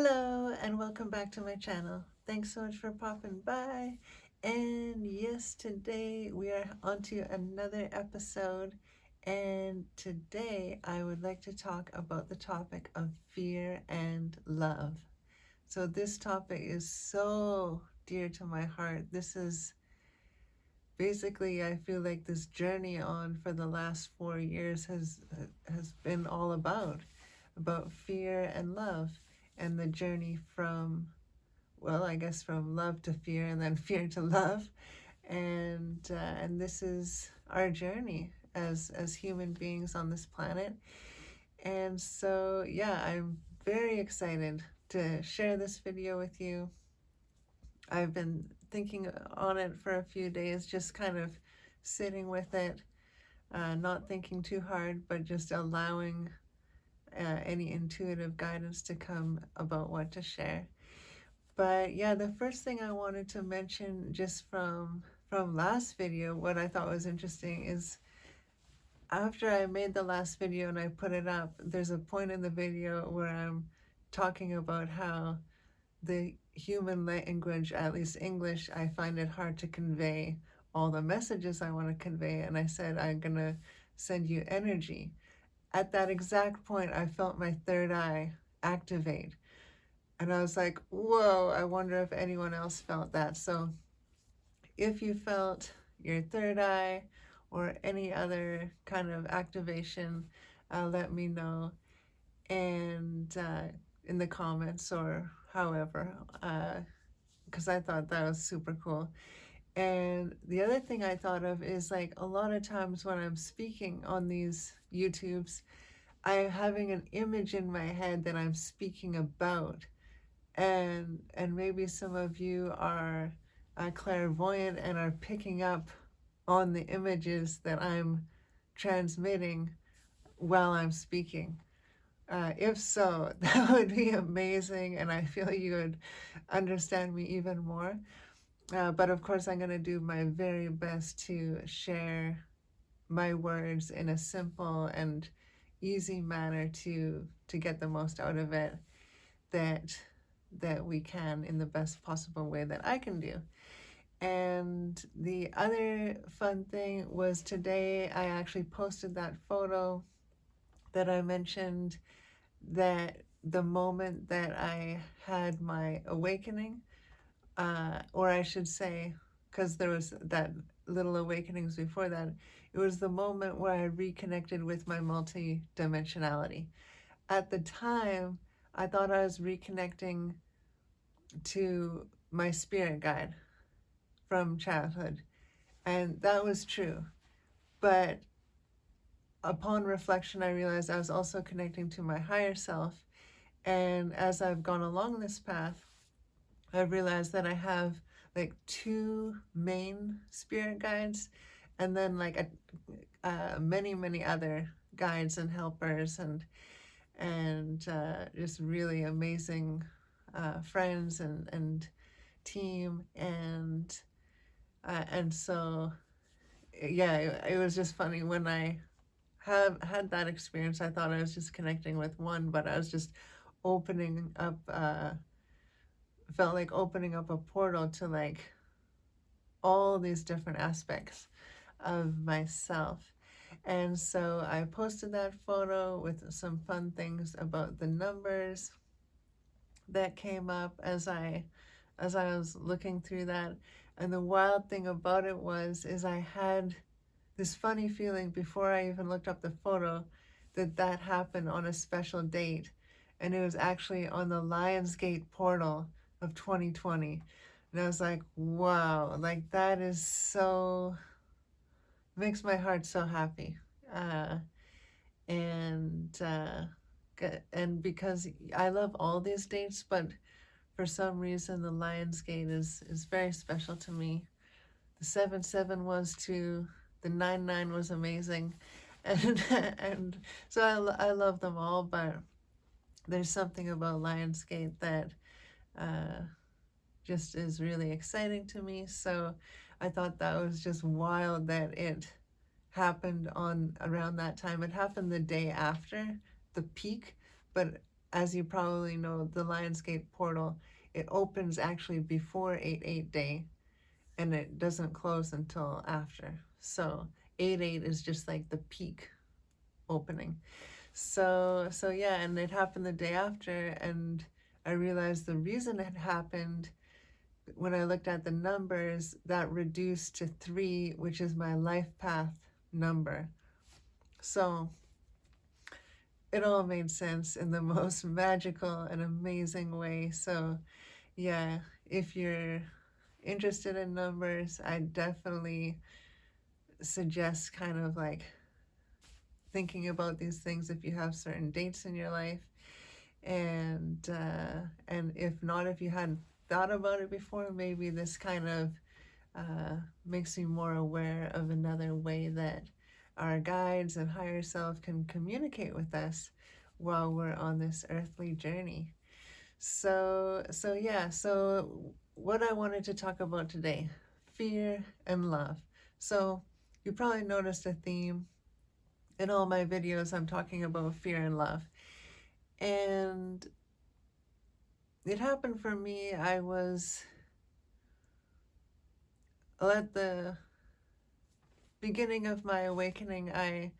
Hello and welcome back to my channel. Thanks so much for popping by. And yes, today we are on to another episode. And today I would like to talk about the topic of fear and love. So this topic is so dear to my heart. This is basically, I feel like this journey on for the last 4 years has been all about fear and love, and the journey from, well, I guess from love to fear and then fear to love. And this is our journey as human beings on this planet. And so yeah, I'm very excited to share this video with you. I've been thinking on it for a few days, just kind of sitting with it, not thinking too hard, but just allowing any intuitive guidance to come about what to share. But yeah, the first thing I wanted to mention just from last video, what I thought was interesting is after I made the last video and I put it up, there's a point in the video where I'm talking about how the human language, at least English, I find it hard to convey all the messages I want to convey. And I said, I'm going to send you energy. At that exact point, I felt my third eye activate. And I was like, whoa, I wonder if anyone else felt that. So if you felt your third eye or any other kind of activation, let me know. And in the comments or however, because I thought that was super cool. And the other thing I thought of is, like, a lot of times when I'm speaking on these YouTubes, I'm having an image in my head that I'm speaking about. And maybe some of you are clairvoyant and are picking up on the images that I'm transmitting while I'm speaking. If so, that would be amazing, and I feel you would understand me even more. But of course, I'm going to do my very best to share my words in a simple and easy manner to get the most out of it that we can, in the best possible way that I can do. And the other fun thing was today I actually posted that photo that I mentioned, that the moment that I had my awakening, or I should say, because there was that little awakenings before that, it was the moment where I reconnected with my multi-dimensionality. At the time, I thought I was reconnecting to my spirit guide from childhood, and that was true. But upon reflection, I realized I was also connecting to my higher self. And as I've gone along this path, I've realized that I have like two main spirit guides, and then like many other guides and helpers, and just really amazing friends and team. And so yeah, it was just funny when I had that experience. I thought I was just connecting with one, but I was just opening up, felt like opening up a portal to like all these different aspects of myself. And so I posted that photo with some fun things about the numbers that came up as I was looking through that. And the wild thing about it is I had this funny feeling before I even looked up the photo that happened on a special date. And it was actually on the Lionsgate portal of 2020. And I was like, wow, like that is so, makes my heart so happy. And because I love all these dates, but for some reason the Lionsgate is very special to me. The 7/7 was too. The 9/9 was amazing, and so I love them all. But there's something about Lionsgate that just is really exciting to me. So I thought that was just wild that it happened on around that time. It happened the day after the peak, but as you probably know, the Lionsgate portal, it opens actually before 8/8 day, and it doesn't close until after. So 8/8 is just like the peak opening. So yeah, and it happened the day after, and I realized the reason it happened, when I looked at the numbers, that reduced to 3, which is my life path number. So it all made sense in the most magical and amazing way. So yeah, if you're interested in numbers, I definitely suggest kind of like thinking about these things if you have certain dates in your life. And if not, if you hadn't thought about it before, maybe this kind of makes you more aware of another way that our guides and higher self can communicate with us while we're on this earthly journey. So yeah, so what I wanted to talk about today, fear and love. So you probably noticed a theme in all my videos. I'm talking about fear and love. And it happened for me. I was at the beginning of my awakening. I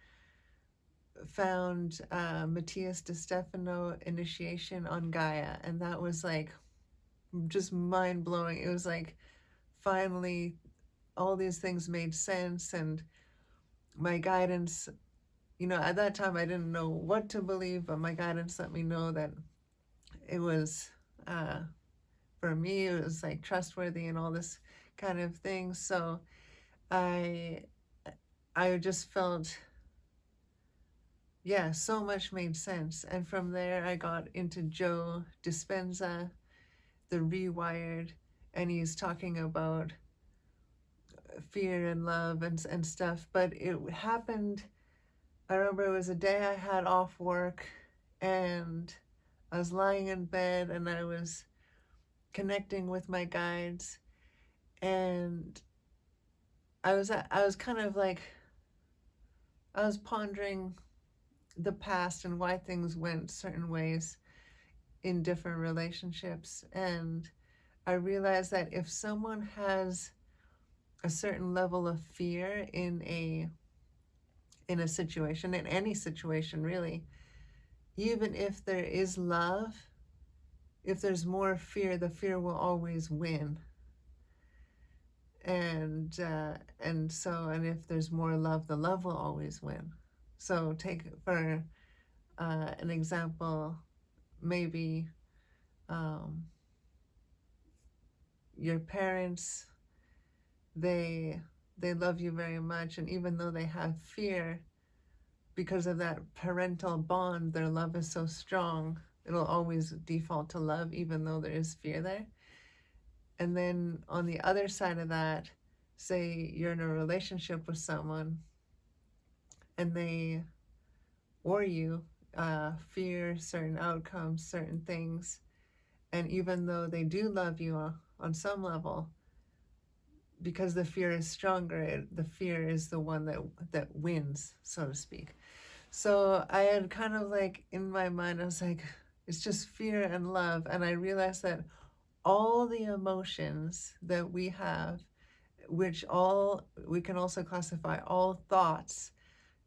found Matthias de Stefano Initiation on Gaia, and that was like just mind blowing. It was like finally all these things made sense, and my guidance, at that time I didn't know what to believe, but my guidance let me know that it was for me, it was like trustworthy and all this kind of thing. So I just felt, yeah, so much made sense. And from there I got into Joe Dispenza, the Rewired, and he's talking about fear and love and stuff. But it happened, I remember it was a day I had off work, and I was lying in bed and I was connecting with my guides, and I was kind of like, I was pondering the past and why things went certain ways in different relationships. And I realized that if someone has a certain level of fear in a situation, in any situation really, even if there is love, if there's more fear, the fear will always win. And if there's more love, the love will always win. So take for an example, maybe your parents, they love you very much, and even though they have fear, because of that parental bond, their love is so strong, it'll always default to love even though there is fear there. And then on the other side of that, say you're in a relationship with someone and they or you fear certain outcomes, certain things, and even though they do love you on some level, because the fear is stronger, the fear is the one that wins, so to speak. So I had kind of like in my mind, I was like, it's just fear and love. And I realized that all the emotions that we have, which all we can also classify all thoughts,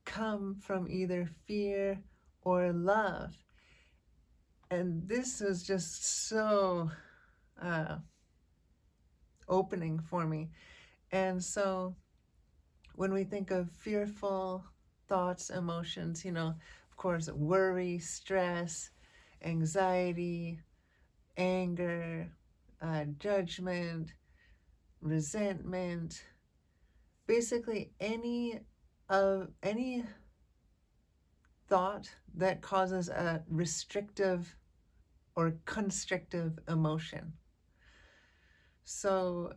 come from either fear or love. And this was just so opening for me. And so when we think of fearful thoughts, emotions, of course, worry, stress, anxiety, anger, judgment, resentment, basically any thought that causes a restrictive or constrictive emotion. So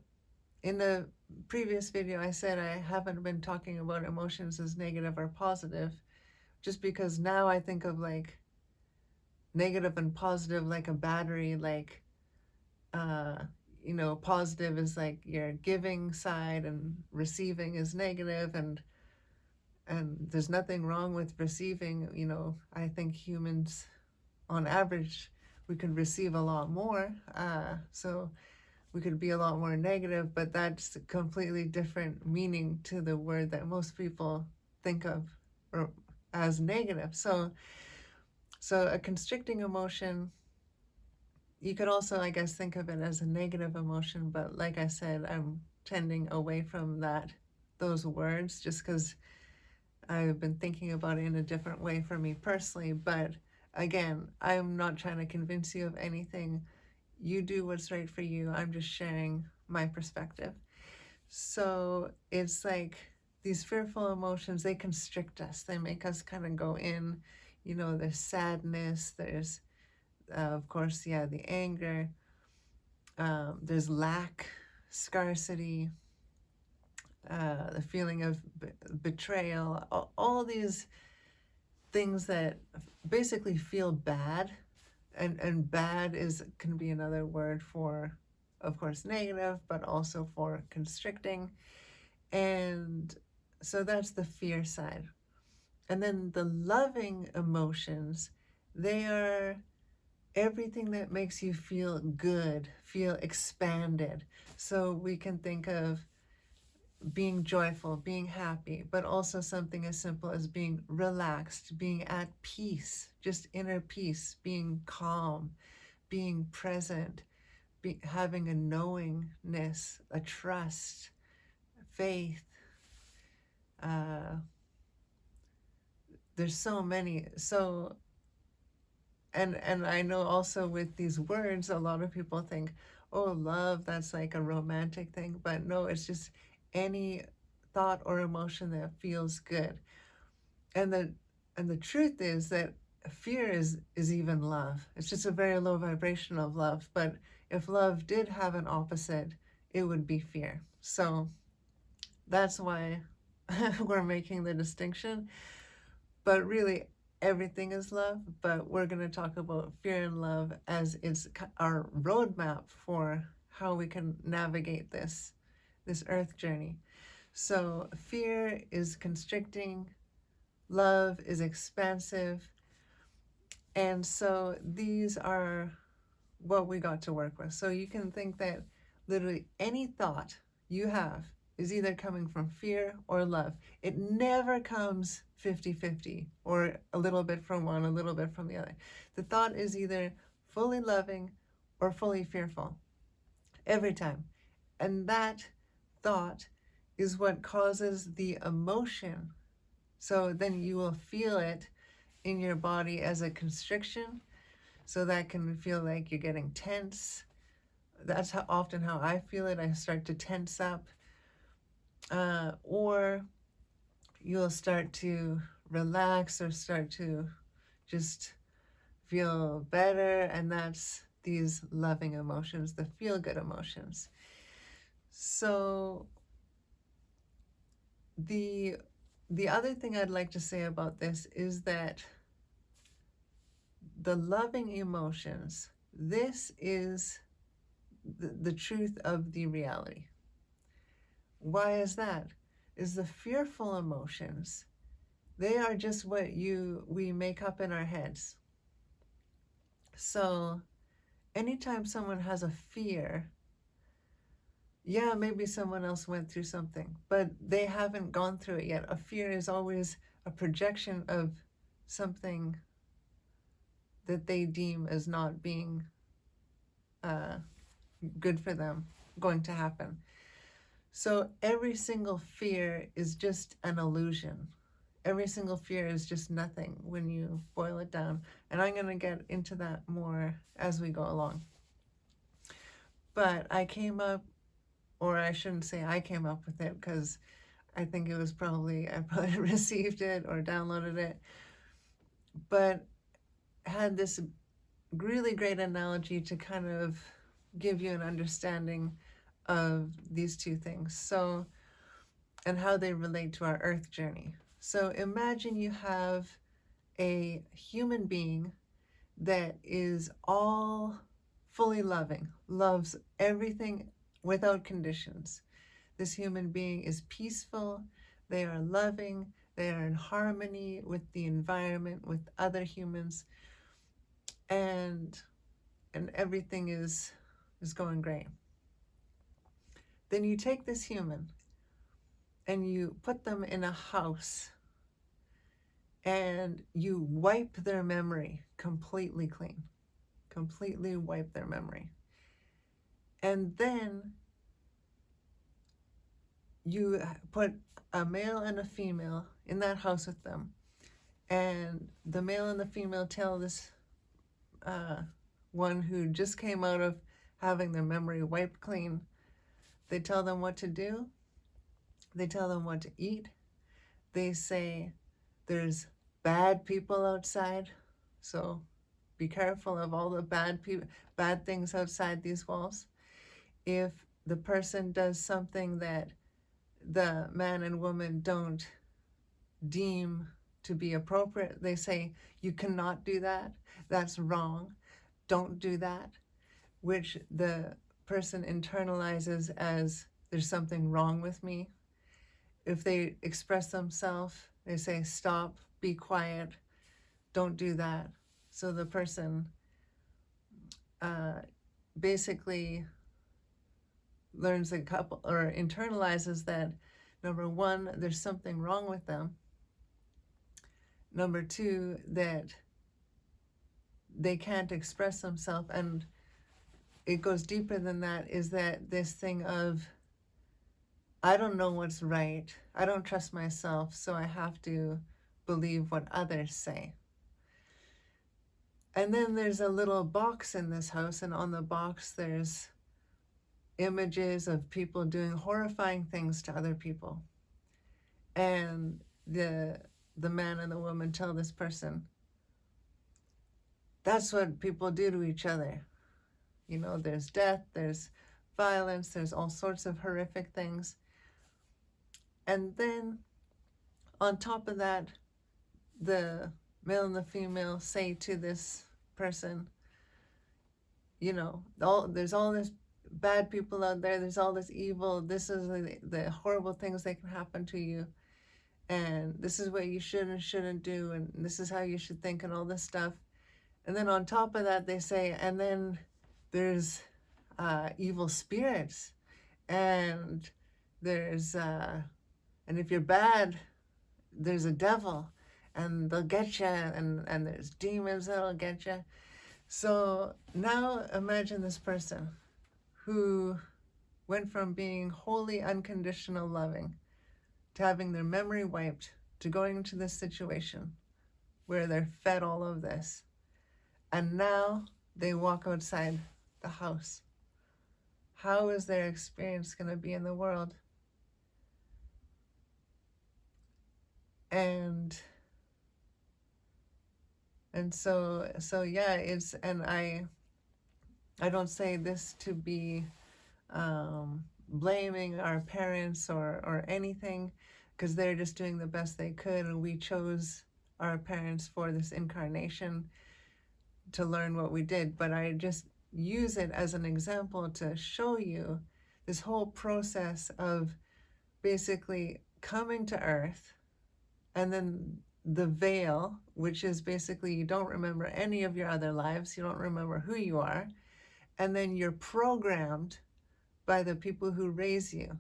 in the previous video, I said I haven't been talking about emotions as negative or positive, just because now I think of like negative and positive like a battery, like positive is like your giving side and receiving is negative, and there's nothing wrong with receiving. I think humans on average, we could receive a lot more. So we could be a lot more negative, but that's a completely different meaning to the word that most people think of or as negative. So a constricting emotion, you could also, I guess, think of it as a negative emotion, but like I said, I'm tending away from those words, just because I've been thinking about it in a different way for me personally. But again, I'm not trying to convince you of anything. You do what's right for you. I'm just sharing my perspective. So it's like these fearful emotions, they constrict us. They make us kind of go in, there's sadness, there's, of course, the anger, there's lack, scarcity, the feeling of betrayal, all these things that basically feel bad. And bad can be another word for, of course, negative, but also for constricting. And so that's the fear side. And then the loving emotions, they are everything that makes you feel good, feel expanded. So we can think of being joyful, being happy, but also something as simple as being relaxed, being at peace, just inner peace, being calm, being present, having a knowingness, a trust, faith. There's so many. So, and I know also with these words, a lot of people think, oh, love, that's like a romantic thing. But no, it's just any thought or emotion that feels good. And the truth is that fear is even love. It's just a very low vibration of love. But if love did have an opposite, it would be fear. So that's why we're making the distinction. But really, everything is love. But we're going to talk about fear and love as it's our roadmap for how we can navigate this earth journey. So fear is constricting, love is expansive. And so these are what we got to work with. So you can think that literally any thought you have is either coming from fear or love. It never comes 50-50 or a little bit from one, a little bit from the other. The thought is either fully loving or fully fearful every time. And that thought is what causes the emotion. So then you will feel it in your body as a constriction. So that can feel like you're getting tense. That's often how I feel it. I start to tense up. Or you'll start to relax or start to just feel better. And that's these loving emotions, the feel-good emotions. So the other thing I'd like to say about this is that the loving emotions, this is the truth of the reality. Why is that? Is the fearful emotions, they are just what we make up in our heads. So anytime someone has a fear, maybe someone else went through something, but they haven't gone through it yet. A fear is always a projection of something that they deem as not being good for them going to happen. So every single fear is just an illusion. Every single fear is just nothing when you boil it down. And I'm going to get into that more as we go along. But I came up, or I shouldn't say I came up with it, because I think it was I probably received it or downloaded it, but had this really great analogy to kind of give you an understanding of these two things. So, and how they relate to our earth journey. So imagine you have a human being that is all fully loving, loves everything without conditions. This human being is peaceful, they are loving, they are in harmony with the environment, with other humans. and everything is going great. Then you take this human and you put them in a house and you wipe their memory completely clean, completely wipe their memory. And then you put a male and a female in that house with them. And the male and the female tell this one who just came out of having their memory wiped clean, they tell them what to do. They tell them what to eat. They say there's bad people outside, so be careful of all the bad things outside these walls. If the person does something that the man and woman don't deem to be appropriate, they say, you cannot do that. That's wrong. Don't do that, which the person internalizes as there's something wrong with me. If they express themselves, they say, stop, be quiet, don't do that. So the person basically learns a couple, or internalizes that, number one, there's something wrong with them. Number two, that they can't express themselves. And it goes deeper than that, is that this thing of, I don't know what's right. I don't trust myself, so I have to believe what others say. And then there's a little box in this house, and on the box there's images of people doing horrifying things to other people. And the man and the woman tell this person, that's what people do to each other. You know, there's death, there's violence, there's all sorts of horrific things. And then on top of that, the male and the female say to this person, you know, there's all this bad people out there, there's all this evil, this is the horrible things that can happen to you, and this is what you should and shouldn't do, and this is how you should think, and all this stuff. And then on top of that, they say, and then there's evil spirits, and there's and if you're bad, there's a devil, and they'll get you, and there's demons that'll get you. So now imagine this person who went from being wholly unconditional loving to having their memory wiped, to going into this situation where they're fed all of this. And now they walk outside the house. How is their experience going to be in the world? And so yeah, it's, and I don't say this to be blaming our parents or anything, because they're just doing the best they could, and we chose our parents for this incarnation to learn what we did. But I just use it as an example to show you this whole process of basically coming to Earth, and then the veil, which is basically you don't remember any of your other lives, you don't remember who you are, and then you're programmed by the people who raise you.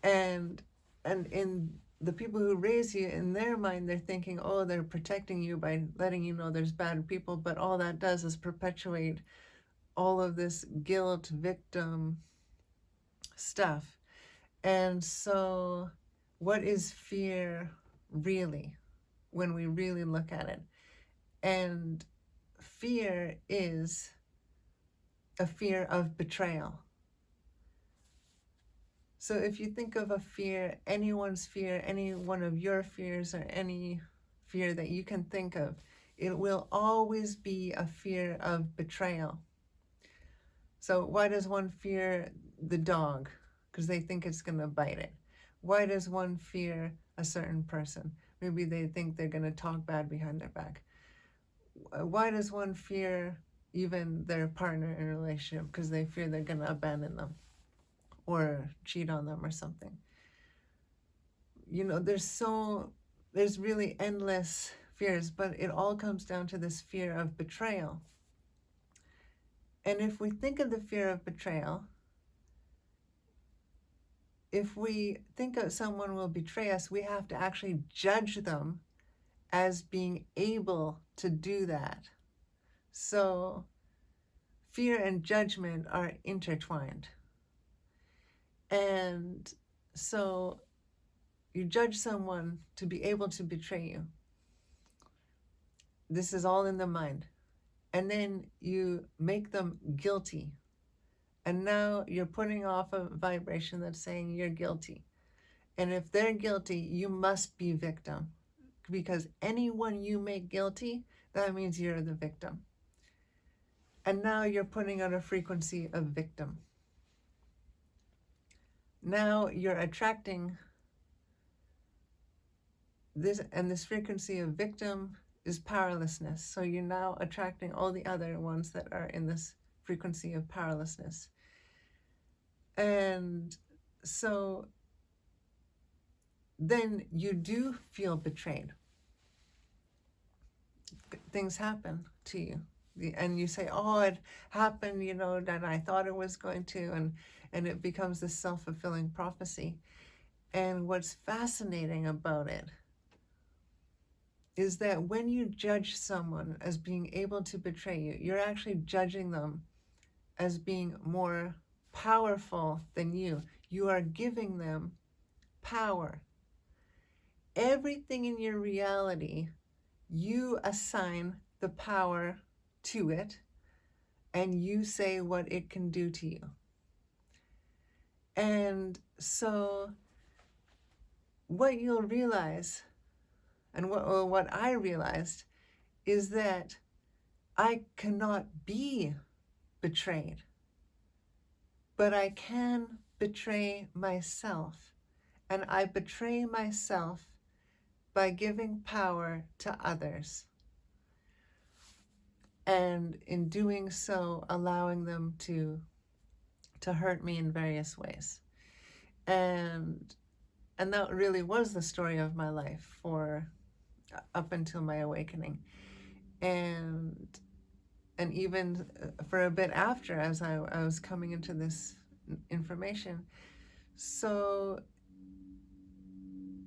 And in the people who raise you, in their mind, they're thinking, oh, they're protecting you by letting you know there's bad people, but all that does is perpetuate all of this guilt, victim stuff. And so what is fear really, when we really look at it? And fear is a fear of betrayal. So if you think of a fear, anyone's fear, any one of your fears, or any fear that you can think of, it will always be a fear of betrayal. So why does one fear the dog? Because they think it's going to bite it. Why does one fear a certain person? Maybe they think they're going to talk bad behind their back. Why does one fear even their partner in a relationship? Because they fear they're going to abandon them or cheat on them or something. You know, there's really endless fears, but it all comes down to this fear of betrayal. And if we think of the fear of betrayal, if we think of someone will betray us, we have to actually judge them as being able to do that. So fear and judgment are intertwined. And so you judge someone to be able to betray you. This is all in the mind. And then you make them guilty. And now you're putting off a vibration that's saying you're guilty. And if they're guilty, you must be victim. Because anyone you make guilty, that means you're the victim. And now you're putting out a frequency of victim. Now you're attracting this, and this frequency of victim is powerlessness. So you're now attracting all the other ones that are in this frequency of powerlessness. And so then you do feel betrayed. Things happen to you. And you say, oh, it happened, that I thought it was going to, and it becomes this self-fulfilling prophecy. And what's fascinating about it is that when you judge someone as being able to betray you, you're actually judging them as being more powerful than you. You are giving them power. Everything in your reality, you assign the power to it, and you say what it can do to you. And so what you'll realize, and what I realized, is that I cannot be betrayed, but I can betray myself. And I betray myself by giving power to others. And in doing so, allowing them to hurt me in various ways. And that really was the story of my life for up until my awakening. And even for a bit after, as I was coming into this information. So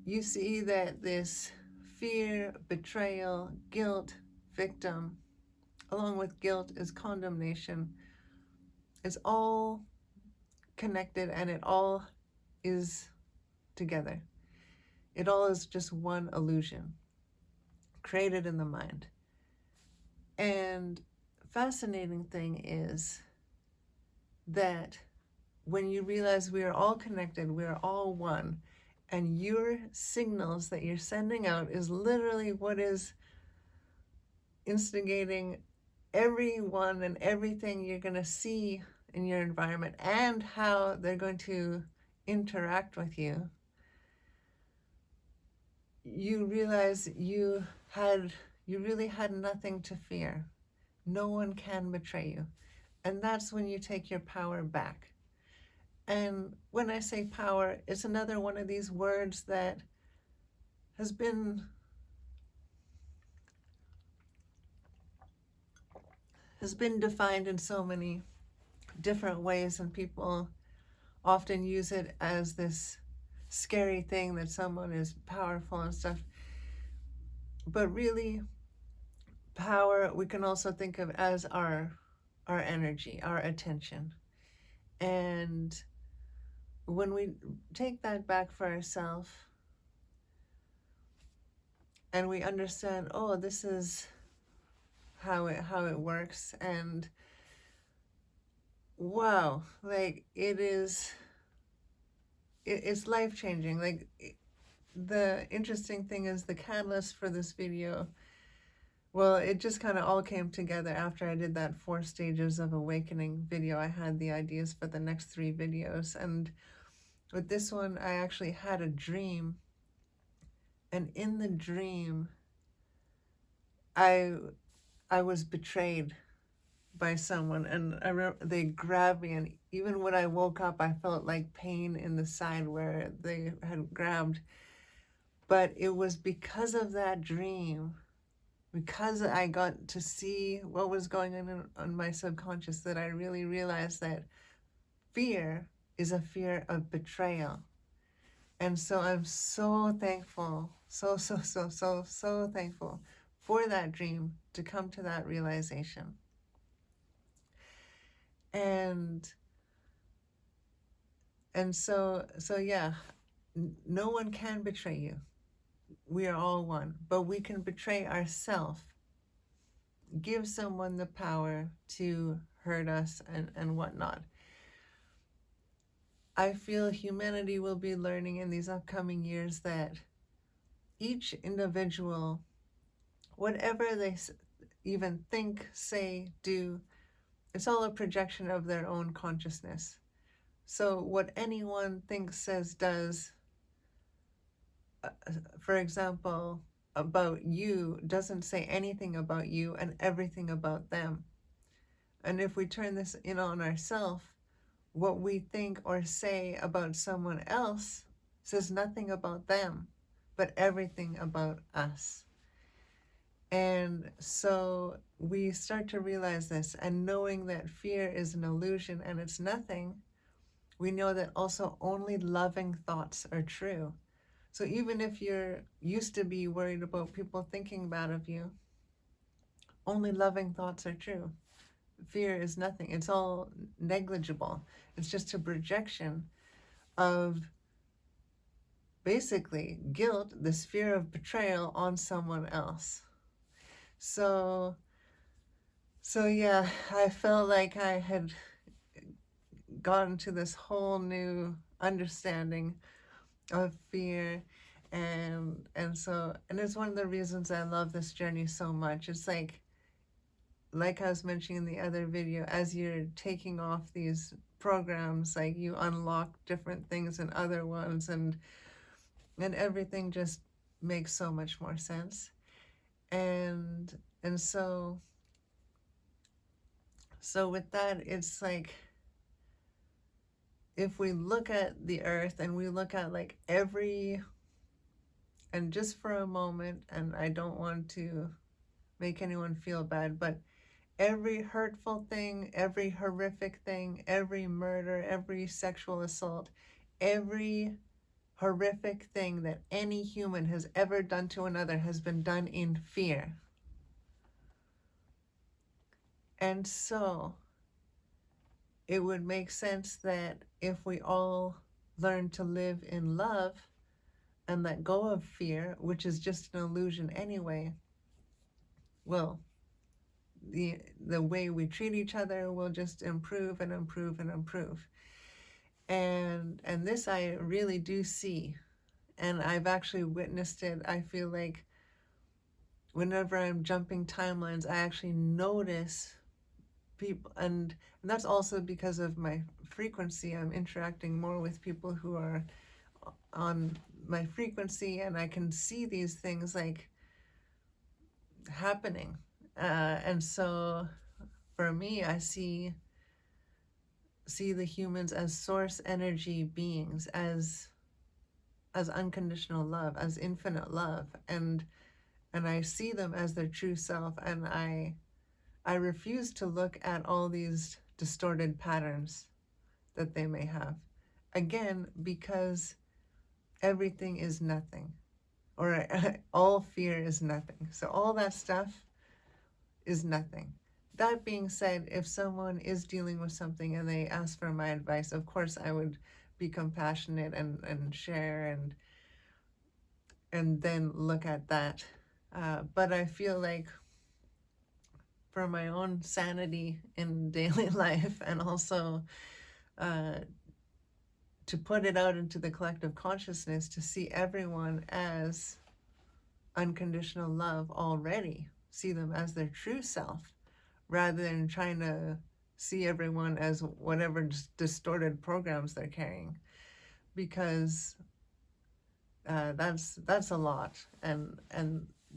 you see that this fear, betrayal, guilt, victim, along with guilt is condemnation, is all connected, and it all is together. It all is just one illusion created in the mind. And fascinating thing is that when you realize we are all connected, we are all one, and your signals that you're sending out is literally what is instigating everyone and everything you're going to see in your environment and how they're going to interact with you, you realize you really had nothing to fear. No one can betray you. And that's when you take your power back. And when I say power, it's another one of these words that has been defined in so many different ways, and people often use it as this scary thing that someone is powerful and stuff. But really, power we can also think of as our energy, our attention. And when we take that back for ourselves and we understand, oh, this is how it works, and wow, like it's life-changing. Like, the interesting thing is the catalyst for this video, well, it just kind of all came together after I did that 4 stages of awakening video. I had the ideas for the next 3 videos, and with this one I actually had a dream, and in the dream I was betrayed by someone, and I remember they grabbed me, and even when I woke up I felt like pain in the side where they had grabbed. But it was because of that dream because I got to see what was going on my subconscious, that I really realized that fear is a fear of betrayal. And so I'm so thankful, so thankful for that dream to come to that realization. And so yeah, no one can betray you. We are all one, but we can betray ourselves, give someone the power to hurt us and whatnot. I feel humanity will be learning in these upcoming years that each individual, whatever they even think, say, do, it's all a projection of their own consciousness. So what anyone thinks, says, does, for example, about you, doesn't say anything about you and everything about them. And if we turn this in on ourselves, what we think or say about someone else says nothing about them, but everything about us. And so we start to realize this, and knowing that fear is an illusion and it's nothing, we know that also only loving thoughts are true. So even if you're used to be worried about people thinking bad of you, only loving thoughts are true. Fear is nothing. It's all negligible. It's just a projection of basically guilt, this fear of betrayal on someone else. So yeah, I felt like I had gotten to this whole new understanding of fear, and it's one of the reasons I love this journey so much. It's like I was mentioning in the other video, as you're taking off these programs, like you unlock different things in other ones, and everything just makes so much more sense. And so with that, it's like, if we look at the earth and we look at like and just for a moment, and I don't want to make anyone feel bad, but every hurtful thing, every horrific thing, every murder, every sexual assault, every horrific thing that any human has ever done to another has been done in fear. And so it would make sense that if we all learn to live in love and let go of fear, which is just an illusion anyway, well, the way we treat each other will just improve and improve and improve. And this I really do see, and I've actually witnessed it. I feel like whenever I'm jumping timelines, I actually notice people, and that's also because of my frequency. I'm interacting more with people who are on my frequency, and I can see these things like happening. And so for me, I see the humans as source energy beings, as unconditional love, as infinite love, and I see them as their true self, and I refuse to look at all these distorted patterns that they may have. Again, because everything is nothing, or all fear is nothing. So all that stuff is nothing. That being said, if someone is dealing with something and they ask for my advice, of course I would be compassionate and share and then look at that. But I feel like for my own sanity in daily life, and also to put it out into the collective consciousness, to see everyone as unconditional love already, see them as their true self, rather than trying to see everyone as whatever distorted programs they're carrying, because that's a lot. And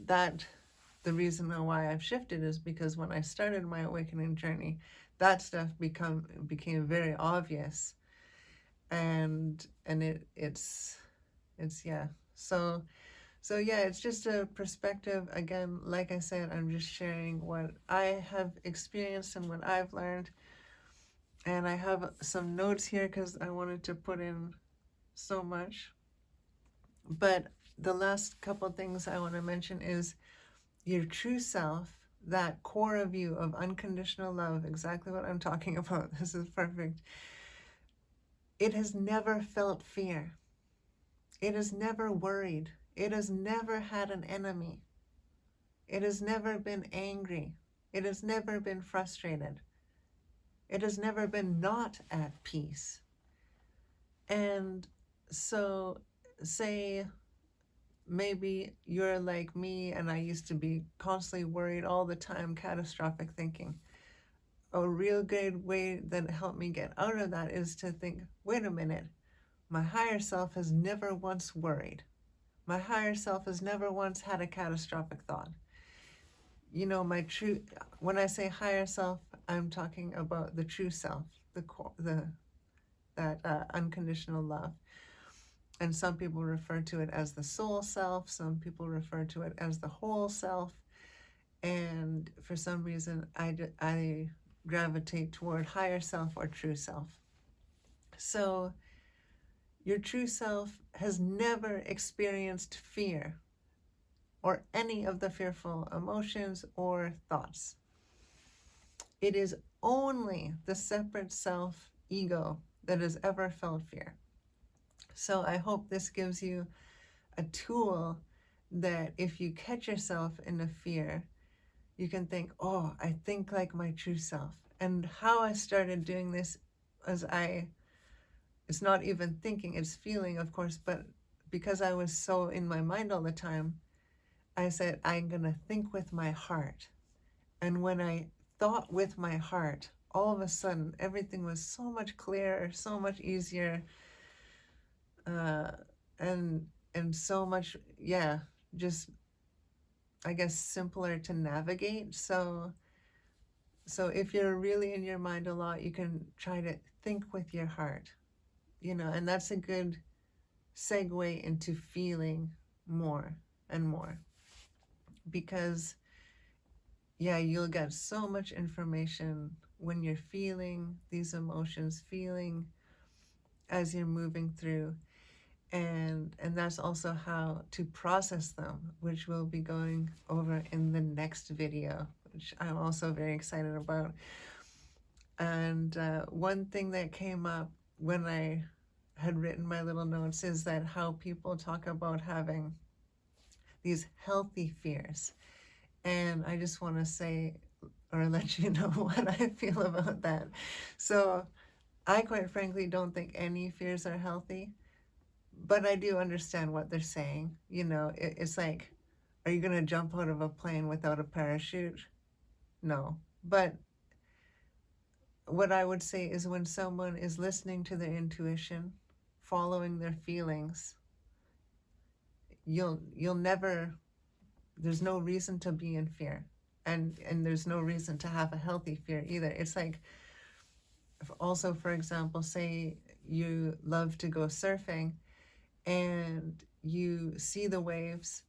that, the reason why I've shifted is because when I started my awakening journey, that stuff became very obvious, and it's yeah. So So yeah, it's just a perspective. Again, like I said, I'm just sharing what I have experienced and what I've learned. And I have some notes here because I wanted to put in so much. But the last couple things I want to mention is your true self, that core of you of unconditional love, exactly what I'm talking about. This is perfect. It has never felt fear. It has never worried. It has never had an enemy. It has never been angry. It has never been frustrated. It has never been not at peace. And so, say maybe you're like me and I used to be constantly worried all the time, catastrophic thinking. A real good way that helped me get out of that is to think, wait a minute, my higher self has never once worried. My higher self has never once had a catastrophic thought. You know, when I say higher self, I'm talking about the true self, that unconditional love. And some people refer to it as the soul self. Some people refer to it as the whole self. And for some reason, I gravitate toward higher self or true self. So your true self has never experienced fear or any of the fearful emotions or thoughts. It is only the separate self, ego, that has ever felt fear. So I hope this gives you a tool that if you catch yourself in a fear, you can think, oh, I think like my true self. And how I started doing this as it's not even thinking, it's feeling, of course, but because I was so in my mind all the time, I said, I'm going to think with my heart. And when I thought with my heart, all of a sudden, everything was so much clearer, so much easier, and so much, yeah, just, I guess, simpler to navigate. So if you're really in your mind a lot, you can try to think with your heart, and that's a good segue into feeling more and more, because yeah, you'll get so much information when you're feeling these emotions, feeling as you're moving through, and that's also how to process them, which we'll be going over in the next video, which I'm also very excited about. And one thing that came up when I had written my little notes is that how people talk about having these healthy fears. And I just want to say, or let you know what I feel about that. So I quite frankly don't think any fears are healthy, but I do understand what they're saying. It's like, are you going to jump out of a plane without a parachute? No. But what I would say is when someone is listening to their intuition, following their feelings, you'll never, there's no reason to be in fear. And there's no reason to have a healthy fear either. It's like, also, for example, say you love to go surfing and you see the waves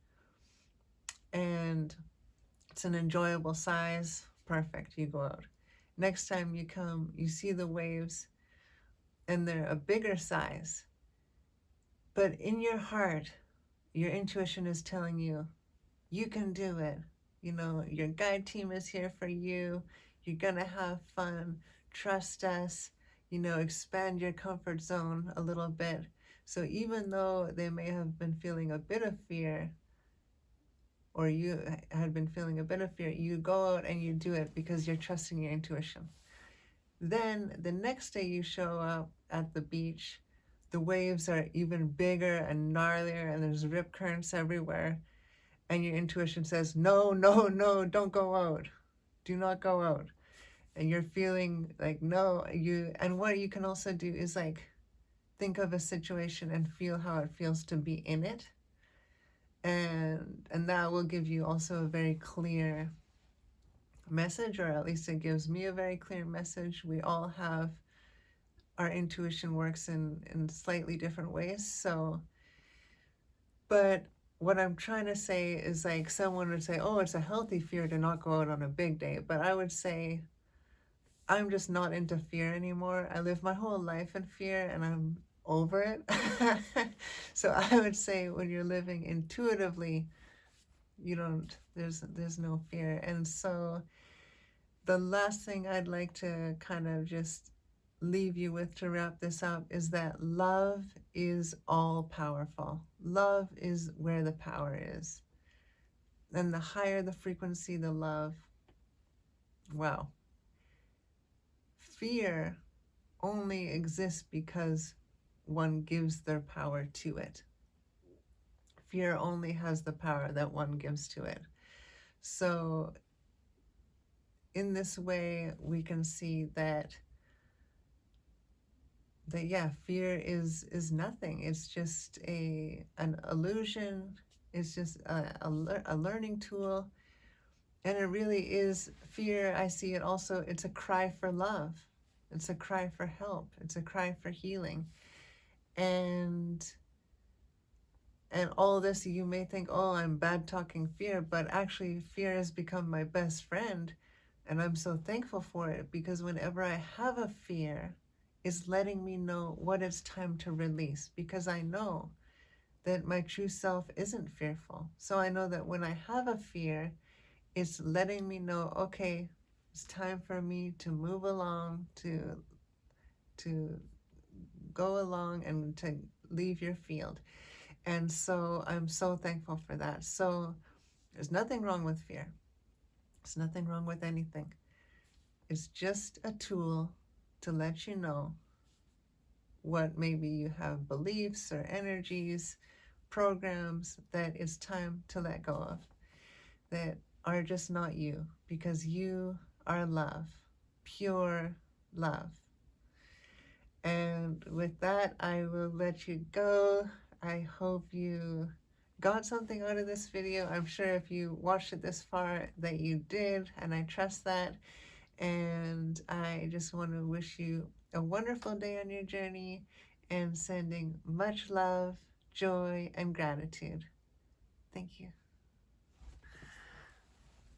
and it's an enjoyable size, perfect, you go out. Next time you come, you see the waves and they're a bigger size, but in your heart, your intuition is telling you, you can do it. Your guide team is here for you. You're gonna have fun. Trust us. Expand your comfort zone a little bit. So even though they may have been feeling a bit of fear, or you had been feeling a bit of fear, you go out and you do it because you're trusting your intuition. Then the next day you show up at the beach, the waves are even bigger and gnarlier and there's rip currents everywhere. And your intuition says, no, no, no, don't go out. Do not go out. And you're feeling like, no, and what you can also do is like, think of a situation and feel how it feels to be in it. And that will give you also a very clear message, or at least it gives me a very clear message. We all have, our intuition works in slightly different ways. So, but what I'm trying to say is like someone would say, oh, it's a healthy fear to not go out on a big day. But I would say, I'm just not into fear anymore. I lived my whole life in fear and I'm over it. So I would say when you're living intuitively, you don't, there's no fear. And so the last thing I'd like to kind of just leave you with to wrap this up is that love is all powerful. Love is where the power is. And the higher the frequency, the love, wow. Fear only exists because one gives their power to it. Fear only has the power that one gives to it. So in this way, we can see that yeah, fear is nothing. It's just an illusion. It's just a learning tool. And it really is fear. I see it also, it's a cry for love. It's a cry for help. It's a cry for healing. And all this, you may think, oh, I'm bad talking fear, but actually fear has become my best friend. And I'm so thankful for it, because whenever I have a fear, it's letting me know what it's time to release, because I know that my true self isn't fearful. So I know that when I have a fear, it's letting me know, okay, it's time for me to move along, to go along and to leave your field. And so I'm so thankful for that. So there's nothing wrong with fear. There's nothing wrong with anything. It's just a tool to let you know what maybe you have beliefs or energies, programs that it's time to let go of, that are just not you, because you are love, pure love. And with that, I will let you go. I hope you got something out of this video. I'm sure if you watched it this far that you did, and I trust that. And I just want to wish you a wonderful day on your journey, and sending much love, joy, and gratitude. Thank you.